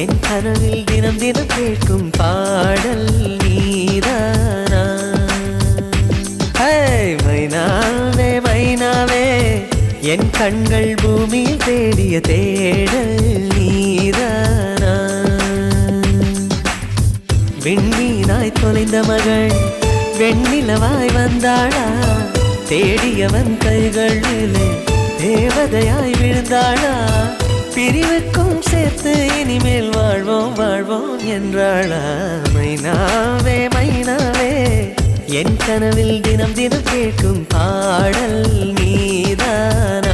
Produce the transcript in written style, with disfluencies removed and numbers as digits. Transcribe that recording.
என் கனவில் தினம் தினம் கேட்கும் பாடல் நீதானா? மைனாவே மைனாவே என் கண்கள் பூமியில் தேடிய தேடல் நீதானா? விண்மீனாய் தொலைந்த மகள் வெண்ணிலவாய் வந்தாளா? தேடியவன் கைகளிலே தேவதையாய் விழுந்தாளா? பிரிவுக்கும் சேர்த்து இனிமேல் வாழ்வோம் வாழ்வோம் என்றாளா? மைனாவே மைனாவே என் கனவில் தினம் தினம் கேட்கும் பாடல் நீதானா?